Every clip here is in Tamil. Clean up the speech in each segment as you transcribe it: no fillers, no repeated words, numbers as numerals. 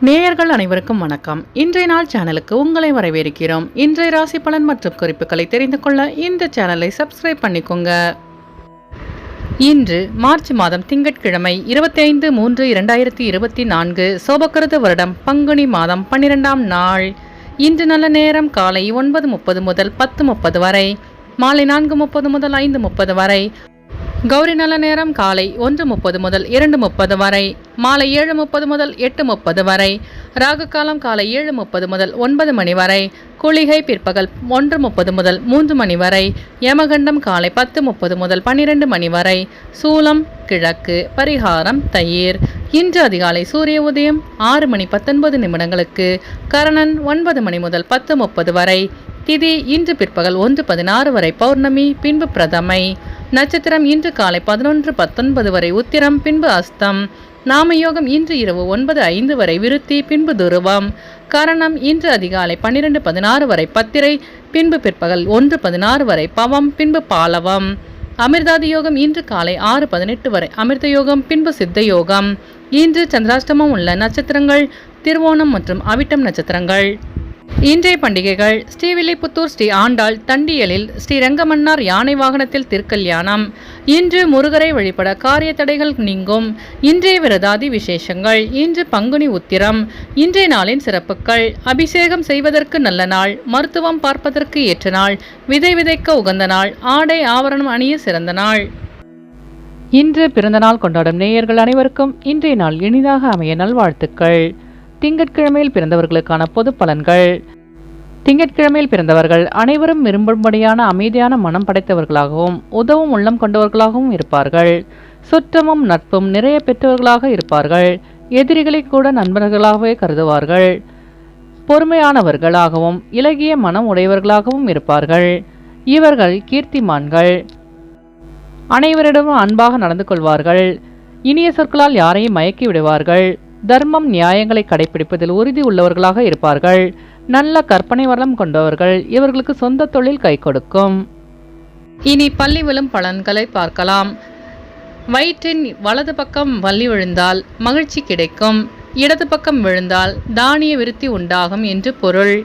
நேயர்கள் அனைவருக்கும் வணக்கம். இன்றைய நாள் சேனலுக்கு உங்களை வரவேற்கிறோம். இன்றைய ராசி பலன் மற்றும் குறிப்புகளை தெரிந்து கொள்ள இந்த சேனலை சப்ஸ்கிரைப் பண்ணிக்கோங்க. இன்று மார்ச் மாதம் திங்கட்கிழமை 25/3/2024 சோபக்கிருத வருடம் பங்குனி மாதம் 12ஆம் நாள். இன்று நல்ல நேரம் காலை 9:30 முதல் 10:30 வரை, மாலை 4:30 முதல் 5:30 வரை. கௌரி நல்ல நேரம் காலை 1:30 முதல் 2:30 வரை, மாலை 7:30 முதல் 8:30 வரை. ராகு காலம் காலை 7:30 முதல் 9 மணி வரை. குளிகை பிற்பகல் 1:30 முதல் 3 மணி வரை. யமகண்டம் காலை 10:30 முதல் 12 மணி வரை. சூலம் கிழக்கு. பரிகாரம் தயிர். இன்று அதிகாலை சூரிய உதயம் 6:19 கரணன் 9 மணி முதல் 10:30 வரை. திதி இன்று பிற்பகல் 1:16 வரை பௌர்ணமி, பின்பு பிரதமை. நட்சத்திரம் இன்று காலை 11:19 வரை உத்திரம், பின்பு அஸ்தம். நாமயோகம் இன்று இரவு 9:05 வரை விருத்தி, பின்பு துருவம். கரணம் இன்று அதிகாலை 12:16 வரை பத்திரை, பின்பு பிற்பகல் 1:16 வரை பவம், பின்பு பாலவம். அமிர்தாதி யோகம் இன்று காலை 6:18 வரை அமிர்த யோகம், பின்பு சித்த யோகம். இன்று சந்திராஷ்டமம் உள்ள நட்சத்திரங்கள் திருவோணம் மற்றும் அவிட்டம் நட்சத்திரங்கள். இன்றைய பண்டிகைகள்: ஸ்ரீவில்லிபுத்தூர் ஸ்ரீ ஆண்டாள் தண்டியலில் ஸ்ரீ ரங்கமன்னார் யானை வாகனத்தில் திருக்கல்யாணம். இன்று முருகரை வழிபட காரிய தடைகள் நீங்கும். இன்றைய விரதாதி விசேஷங்கள்: இன்று பங்குனி உத்திரம். இன்றைய நாளின் சிறப்புகள்: அபிஷேகம் செய்வதற்கு நல்ல நாள், மருத்துவம் பார்ப்பதற்கு ஏற்ற நாள், விதை விதைக்க உகந்த நாள், ஆடை ஆபரணம் அணிய சிறந்த நாள். இன்று பிறந்தநாள் கொண்டாடும் நேயர்கள் அனைவருக்கும் இன்றைய நாள் இனிதாக அமைய நல்வாழ்த்துக்கள். திங்கட்கிழமையில் பிறந்தவர்களுக்கான பொது பலன்கள். திங்கட்கிழமையில் பிறந்தவர்கள் அனைவரும் விரும்பும்படியான அமைதியான மனம் படைத்தவர்களாகவும் உதவும் உள்ளம் கொண்டவர்களாகவும் இருப்பார்கள். சுற்றமும் நட்பும் நிறைய பெற்றவர்களாக இருப்பார்கள். எதிரிகளை கூட நண்பர்களாகவே கருதுவார்கள். பொறுமையானவர்களாகவும் இலகிய மனம் உடையவர்களாகவும் இருப்பார்கள். இவர்கள் கீர்த்திமான்கள். அனைவரிடமும் அன்பாக நடந்து கொள்வார்கள். இனிய சொற்களால் யாரையும் மயக்கி விடுவார்கள். தர்மம் நியாயங்களை கடைபிடிப்பதில் உறுதி உள்ளவர்களாக இருப்பார்கள். நல்ல கற்பனை வளம் கொண்டவர்கள். இவர்களுக்கு சொந்த தொழில் கை கொடுக்கும். இனி பள்ளி விழும் பலன்களை பார்க்கலாம். வயிற்றின் வலது பக்கம் வள்ளி விழுந்தால் மகிழ்ச்சி கிடைக்கும். இடது பக்கம் விழுந்தால் தானிய விருத்தி உண்டாகும் என்று பொருள்.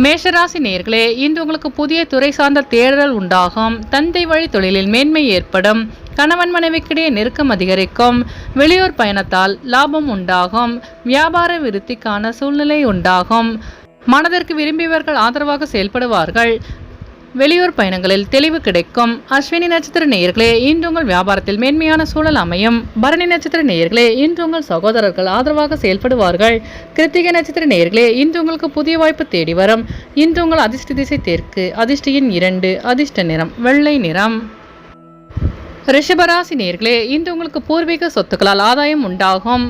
மேஷராசி நேயர்களே, இன்று உங்களுக்கு புதிய துறை சார்ந்த தேடல் உண்டாகும். தந்தை வழி தொழிலில் மேன்மை ஏற்படும். கணவன் மனைவிக்கிடையே நெருக்கம் அதிகரிக்கும். வெளியூர் பயணத்தால் லாபம் உண்டாகும். வியாபார விருத்திக்கான சூழ்நிலை உண்டாகும். மனதிற்கு விரும்பியவர்கள் ஆதரவாக செயல்படுவார்கள். வெளியூர் பயணங்களில் தெளிவு கிடைக்கும். அஸ்வினி நட்சத்திர நேயர்களே, இன்று உங்கள் வியாபாரத்தில் மேன்மையான சூழல் அமையும். பரணி நட்சத்திர நேயர்களே, இன்று உங்கள் சகோதரர்கள் ஆதரவாக செயல்படுவார்கள். கிருத்திகை நட்சத்திர நேயர்களே, இன்று உங்களுக்கு புதிய வாய்ப்பு தேடி வரும். இன்று உங்கள் அதிர்ஷ்ட திசை தெற்கு. அதிர்ஷ்ட எண் 2. அதிர்ஷ்ட நிறம் வெள்ளை நிறம். ரிஷபராசி நேயர்களே, இன்று உங்களுக்கு பூர்வீக சொத்துக்களால் ஆதாயம் உண்டாகும்.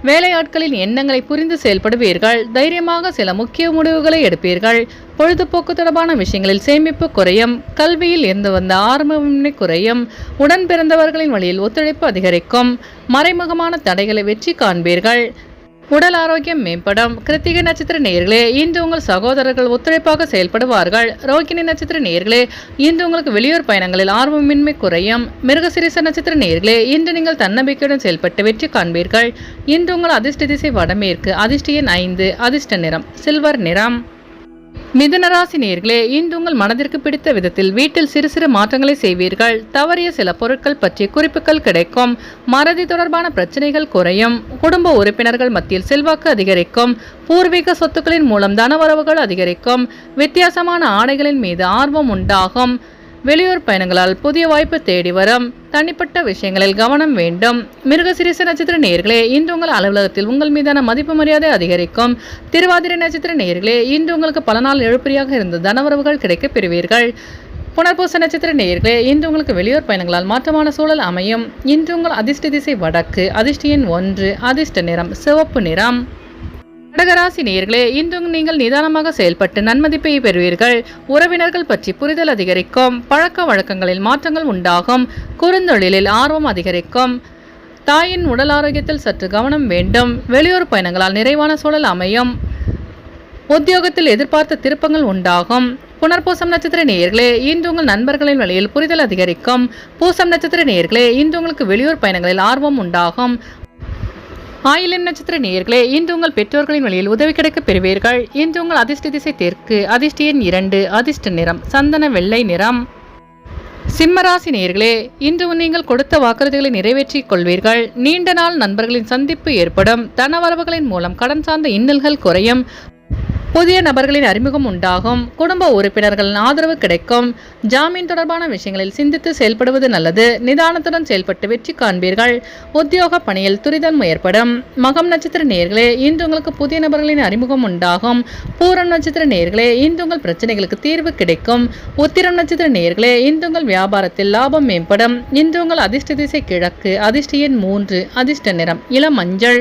வேலையாட்களின் எண்ணங்களை புரிந்து செயல்படுவீர்கள். தைரியமாக சில முக்கிய முடிவுகளை எடுப்பீர்கள். பொழுதுபோக்கு தொடர்பான விஷயங்களில் சேமிப்பு குறையும். கல்வியில் இருந்து வந்த ஆர்வமின்மை குறையும். உடன் பிறந்தவர்களின் வழியில் ஒத்துழைப்பு அதிகரிக்கும். மறைமுகமான தடைகளை வெற்றி காண்பீர்கள். உடல் ஆரோக்கியம் மேம்படும். கிருத்திகை நட்சத்திர நேயர்களே, இன்று உங்கள் சகோதரர்கள் ஒத்துழைப்பாக செயல்படுவார்கள். ரோகிணி நட்சத்திர நேயர்களே, இன்று உங்களுக்கு வெளியூர் பயணங்களில் ஆர்வமின்மை குறையும். மிருகசிரீச நட்சத்திர நேயர்களே, இன்று நீங்கள் தன்னம்பிக்கையுடன் செயல்பட்டு வெற்றி காண்பீர்கள். இன்று உங்கள் அதிர்ஷ்ட திசை வடமேற்கு. அதிர்ஷ்ட எண் 5. அதிர்ஷ்ட நிறம் சில்வர் நிறம். மிதுனராசி நேயர்களே, இன்று உங்கள் மனதிற்கு பிடித்த விதத்தில் வீட்டில் சிறு சிறு மாற்றங்களை செய்வீர்கள். தவறிய சில பொருட்கள் பற்றி குறிப்புகள் கிடைக்கும். மறதி தொடர்பான பிரச்சனைகள் குறையும். குடும்ப உறுப்பினர்கள் மத்தியில் செல்வாக்கு அதிகரிக்கும். பூர்வீக சொத்துக்களின் மூலம் தனவரவுகள் அதிகரிக்கும். வித்தியாசமான ஆடைகளின் மீது ஆர்வம் உண்டாகும். வெளியூர் பயணங்களால் புதிய வாய்ப்பு தேடி வரும். தனிப்பட்ட விஷயங்களில் கவனம் வேண்டும். மிருகசிரீச நட்சத்திர நேயர்களே, இன்று உங்கள் அலுவலகத்தில் உங்கள் மீதான மதிப்பு மரியாதை அதிகரிக்கும். திருவாதிரை நட்சத்திர நேயர்களே, இன்று உங்களுக்கு பல நாள் எழுப்பறியாக இருந்த தனவரவுகள் கிடைக்கப் பெறுவீர்கள். புனர்பூச நட்சத்திர நேயர்களே, இன்று உங்களுக்கு வெளியூர் பயணங்களால் மாற்றமான சூழல் அமையும். இன்று உங்கள் அதிர்ஷ்ட திசை வடக்கு. அதிர்ஷ்ட எண் 1. அதிர்ஷ்ட நிறம் சிவப்பு நிறம். கடகராசி நேயர்களே, இன்று நீங்கள் நிதானமாக செயல்பட்டு நன்மதிப்பை பெறுவீர்கள். உறவினர்கள் பற்றி புரிதல் அதிகரிக்கும். பழக்க வழக்கங்களில் மாற்றங்கள் உண்டாகும். குறுந்தொழிலில் ஆர்வம் அதிகரிக்கும். தாயின் உடல் ஆரோக்கியத்தில் சற்று கவனம் வேண்டும். வெளியூர் பயணங்களால் நிறைவான சூழல் அமையும். உத்தியோகத்தில் எதிர்பார்த்த திருப்பங்கள் உண்டாகும். புனர்பூசம் நட்சத்திர நேயர்களே, இன்று உங்கள் நண்பர்களின் வழியில் புரிதல் அதிகரிக்கும். பூசம் நட்சத்திர நேயர்களே, இன்று உங்களுக்கு வெளியூர் பயணங்களில் ஆர்வம் உண்டாகும். ஆயில்யம் நட்சத்திர நேயர்களே, இன்று உங்கள் பெற்றோர்களின் வழியில் உதவி கிடைக்க பெறுவீர்கள். இன்று உங்கள் அதிர்ஷ்ட திசை தெற்கு, அதிர்ஷ்ட எண் 2, அதிர்ஷ்ட நிறம் சந்தன வெள்ளை நிறம். சிம்மராசி நேயர்களே, இன்று நீங்கள் கொடுத்த வாக்குறுதிகளை நிறைவேற்றிக் கொள்வீர்கள். நீண்ட நாள் நண்பர்களின் சந்திப்பு ஏற்படும். தனவரவுகளின் மூலம் கடன் சார்ந்த இன்னல்கள் குறையும். புதிய நபர்களின் அறிமுகம் உண்டாகும். குடும்ப உறுப்பினர்களின் ஆதரவு கிடைக்கும். ஜாமீன் தொடர்பான விஷயங்களில் சிந்தித்து செயல்படுவது நல்லது. நிதானத்துடன் செயல்பட்டு வெற்றி காண்பீர்கள். உத்தியோக பணியில் துரிதம் ஏற்படும். மகம் நட்சத்திர நேயர்களே, இன்று உங்களுக்கு புதிய நபர்களின் அறிமுகம் உண்டாகும். பூரம் நட்சத்திர நேயர்களே, இன்று உங்கள் பிரச்சனைகளுக்கு தீர்வு கிடைக்கும். உத்திரம் நட்சத்திர நேயர்களே, இன்று உங்கள் வியாபாரத்தில் லாபம் மேம்படும். இன்று உங்கள் அதிர்ஷ்ட திசை கிழக்கு, அதிர்ஷ்ட எண் 3, அதிர்ஷ்ட நிறம் இளம் மஞ்சள்.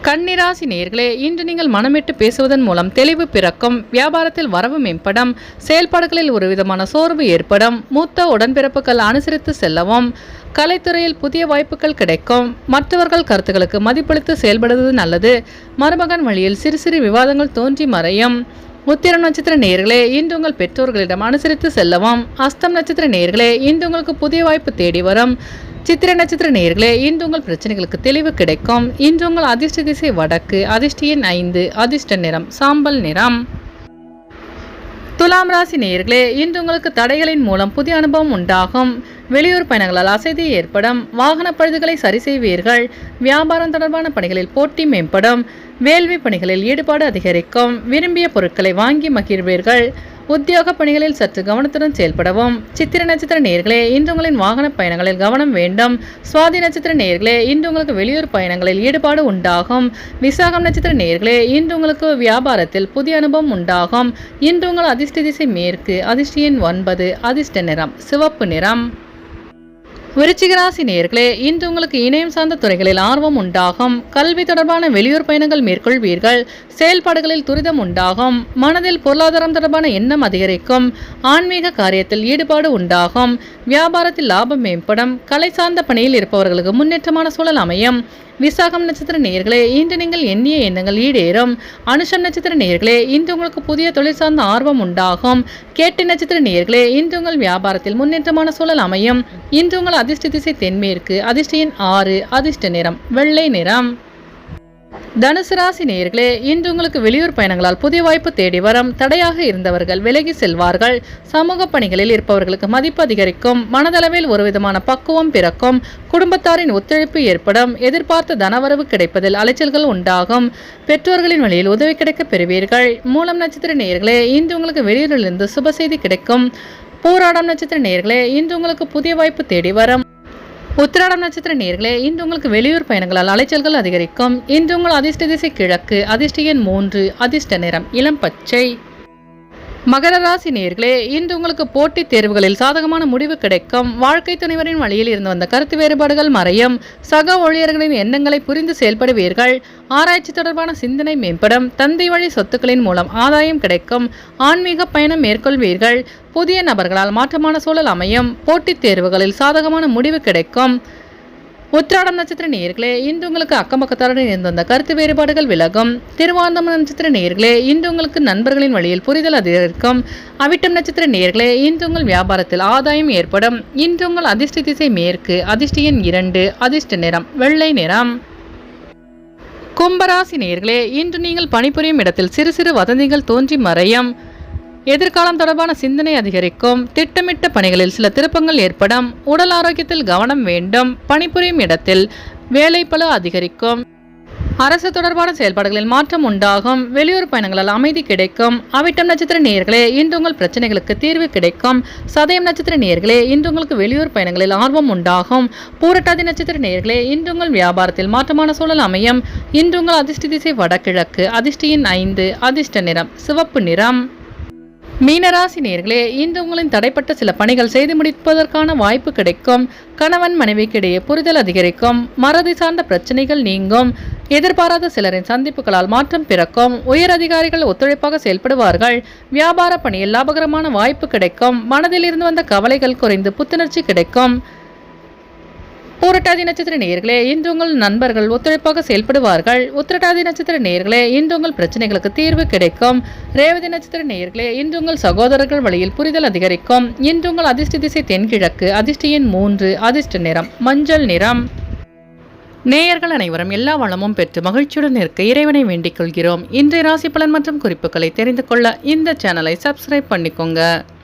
கன்னிராசி நேயர்களே, இன்று நீங்கள் மனமிட்டு பேசுவதன் மூலம் தெளிவு பிறக்கும். வியாபாரத்தில் வரவு மேம்படும். செயல்பாடுகளில் ஒரு விதமான சோர்வு ஏற்படும். மூத்த உடன்பிறப்புகள் அனுசரித்து செல்லவும். கலைத்துறையில் புதிய வாய்ப்புகள் கிடைக்கும். மற்றவர்கள் கருத்துக்களுக்கு மதிப்பளித்து செயல்படுவது நல்லது. மருமகன் வழியில் சிறு சிறு விவாதங்கள் தோன்றி மறையும். உத்திரம் நட்சத்திர நேயர்களே, இன்று உங்கள் பெற்றோர்களிடம் அனுசரித்து செல்லவும். அஸ்தம் நட்சத்திர நேயர்களே, இன்று உங்களுக்கு புதிய வாய்ப்பு தேடி வரும். சித்திரை நட்சத்திர நேயர்களே, இன்று உங்கள் பிரச்சனைகளுக்கு தெளிவு கிடைக்கும். இன்று உங்கள் அதிர்ஷ்ட திசை வடக்கு, அதிர்ஷ்ட எண் 5, அதிர்ஷ்ட நிறம் சாம்பல் நிறம். துலாம் ராசி நேயர்களே, இன்று உங்களுக்கு தடைகளின் மூலம் புதிய அனுபவம் உண்டாகும். வெளியூர் பயணங்களால் அசதி ஏற்படும். வாகன பழுதுகளை சரி செய்வீர்கள். வியாபாரம் தொடர்பான பணிகளில் போட்டி மேம்படும். வேள்வி பணிகளில் ஈடுபாடு அதிகரிக்கும். விரும்பிய பொருட்களை வாங்கி மகிழ்வீர்கள். உத்தியோக பணிகளில் சற்று கவனத்துடன் செயல்படவும். சித்திரை நட்சத்திர நேயர்களே, இன்று உங்களின் வாகன பயணங்களில் கவனம் வேண்டும். சுவாதி நட்சத்திர நேயர்களே, இன்று உங்களுக்கு வெளியூர் பயணங்களில் ஈடுபாடு உண்டாகும். விசாகம் நட்சத்திர நேயர்களே, இன்று உங்களுக்கு வியாபாரத்தில் புதிய அனுபவம் உண்டாகும். இன்று உங்கள் அதிர்ஷ்ட திசை மேற்கு, அதிர்ஷ்ட எண் 9, அதிர்ஷ்ட நிறம் சிவப்பு நிறம். விருச்சிக ராசி நேயர்களே, இன்று உங்களுக்கு இணையம் சார்ந்த துறைகளில் ஆர்வம் உண்டாகும். கல்வி தொடர்பான வெளியூர் பயணங்கள் மேற்கொள்வீர்கள். செயல்பாடுகளில் துரிதம் உண்டாகும். மனதில் பொருளாதாரம் தொடர்பான எண்ணம் அதிகரிக்கும். ஆன்மீக காரியத்தில் ஈடுபாடு உண்டாகும். வியாபாரத்தில் லாபம் மேம்படும். கலை சார்ந்த பணியில் இருப்பவர்களுக்கு முன்னேற்றமான சூழல் அமையும். விசாகம் நட்சத்திர நேயர்களே, இன்று நீங்கள் எண்ணிய எண்ணங்கள் ஈடேறும். அனுஷம் நட்சத்திர நேயர்களே, இன்று உங்களுக்கு புதிய தொழில் சார்ந்த ஆர்வம் உண்டாகும். கேட்டை நட்சத்திர நேயர்களே, இன்று உங்கள் வியாபாரத்தில் முன்னேற்றமான சூழல் அமையும். இன்று உங்கள் அதிர்ஷ்ட திசை தென்மேற்கு, அதிர்ஷ்ட எண் 6, அதிர்ஷ்ட நிறம் வெள்ளை நிறம். தனுசு ராசி நேயர்களே, இன்று உங்களுக்கு வெளியூர் பயணங்களால் புதிய வாய்ப்பு தேடி வரும். தடையாக இருந்தவர்கள் விலகி செல்வார்கள். சமூக பணிகளில் இருப்பவர்களுக்கு மதிப்பு அதிகரிக்கும். மனதளவில் ஒரு விதமான பக்குவம் பிறக்கும். குடும்பத்தாரின் ஒத்துழைப்பு ஏற்படும். எதிர்பார்த்த தனவரவு கிடைப்பதில் அலைச்சல்கள் உண்டாகும். பெற்றோர்களின் வழியில் உதவி கிடைக்க பெறுவீர்கள். மூலம் நட்சத்திர நேயர்களே, இன்று உங்களுக்கு வெளியூரிலிருந்து சுப செய்தி கிடைக்கும். பூராடம் நட்சத்திர நேயர்களே, இன்று உங்களுக்கு புதிய வாய்ப்பு தேடி வரும். உத்திராடம் நட்சத்திர நேயர்களே, இன்று உங்களுக்கு வெளியூர் பயணங்களால் அலைச்சல்கள் அதிகரிக்கும். இன்று உங்கள் அதிர்ஷ்ட திசை கிழக்கு, அதிர்ஷ்ட எண் 3, அதிர்ஷ்ட நிறம் இளம் பச்சை. மகர ராசி நேயர்களே, இன்று உங்களுக்கு போட்டித் தேர்வுகளில் சாதகமான முடிவு கிடைக்கும். வாழ்க்கை துணைவரின் வழியில் இருந்து வந்த கருத்து வேறுபாடுகள் மறையும். சக ஊழியர்களின் எண்ணங்களை புரிந்து செயல்படுவீர்கள். ஆராய்ச்சி தொடர்பான சிந்தனை மேம்படும். தந்தை வழி சொத்துக்களின் மூலம் ஆதாயம் கிடைக்கும். ஆன்மீக பயணம் மேற்கொள்வீர்கள். புதிய நபர்களால் மாற்றமான சூழல் அமையும். போட்டித் தேர்வுகளில் சாதகமான முடிவு கிடைக்கும். உத்திராடம் நட்சத்திர நேயர்களே, இன்று உங்களுக்கு அக்கம்பக்கத்தாருடன் இருந்து வந்த கருத்து வேறுபாடுகள் விலகும். திருவாந்தம் நட்சத்திர நேயர்களே, இன்று உங்களுக்கு நண்பர்களின் வழியில் புரிதல் அதிகரிக்கும். அவிட்டம் நட்சத்திர நேயர்களே, இன்று உங்கள் வியாபாரத்தில் ஆதாயம் ஏற்படும். இன்று உங்கள் அதிர்ஷ்ட திசை மேற்கு, அதிர்ஷ்ட எண் 2, அதிர்ஷ்ட நிறம் வெள்ளை நிறம். கும்பராசி நேயர்களே, இன்று நீங்கள் பணிபுரியும் இடத்தில் சிறு சிறு வதந்திகள் தோன்றி மறையும். எதிர்காலம் தொடர்பான சிந்தனை அதிகரிக்கும். திட்டமிட்ட பணிகளில் சில திருப்பங்கள் ஏற்படும். உடல் ஆரோக்கியத்தில் கவனம் வேண்டும். பணிபுரியும் இடத்தில் வேலைப்பளு அதிகரிக்கும். அரசு தொடர்பான செயல்பாடுகளில் மாற்றம் உண்டாகும். வெளியூர் பயணங்களால் அமைதி கிடைக்கும். அவிட்டம் நட்சத்திர நேயர்களே, இன்று உங்கள் பிரச்சனைகளுக்கு தீர்வு கிடைக்கும். சதயம் நட்சத்திர நேயர்களே, இன்று உங்களுக்கு வெளியூர் பயணங்களில் ஆர்வம் உண்டாகும். பூரட்டாதி நட்சத்திர நேயர்களே, இன்று உங்கள் வியாபாரத்தில் மாற்றமான சூழல் அமையும். இன்று உங்கள் அதிர்ஷ்ட திசை வடகிழக்கு, அதிர்ஷ்ட எண் 5, அதிர்ஷ்ட நிறம் சிவப்பு நிறம். மீனராசி நேயர்களே, இன்று உங்களின் தடைப்பட்ட சில பணிகள் செய்து முடிப்பதற்கான வாய்ப்பு கிடைக்கும். கணவன் மனைவிக்கிடையே புரிதல் அதிகரிக்கும். மறதி சார்ந்த பிரச்சனைகள் நீங்கும். எதிர்பாராத சிலரின் சந்திப்புகளால் மாற்றம் பிறக்கும். உயர் அதிகாரிகள் ஒத்துழைப்பாக செயல்படுவார்கள். வியாபார பணியில் லாபகரமான வாய்ப்பு கிடைக்கும். மனதில் இருந்து வந்த கவலைகள் குறைந்து புத்துணர்ச்சி கிடைக்கும். பூரட்டாதி நட்சத்திர நேயர்களே, இன்று உங்கள் நண்பர்கள் ஒத்துழைப்பாக செயல்படுவார்கள். உத்திரட்டாதி நட்சத்திர நேயர்களே, இன்று உங்கள் பிரச்சனைகளுக்கு தீர்வு கிடைக்கும். ரேவதி நட்சத்திர நேயர்களே, இன்று உங்கள் சகோதரர்கள் வழியில் புரிதல் அதிகரிக்கும். இன்று உங்கள் அதிர்ஷ்ட திசை தென்கிழக்கு, அதிர்ஷ்ட எண் 3, அதிர்ஷ்ட நிறம் மஞ்சள் நிறம். நேயர்கள் அனைவரும் எல்லா வளமும் பெற்று மகிழ்ச்சியுடன் இருக்க இறைவனை வேண்டிக் கொள்கிறோம். இன்றைய ராசி பலன் மற்றும் குறிப்புகளை தெரிந்து கொள்ள இந்த சேனலை சப்ஸ்கிரைப் பண்ணிக்கோங்க.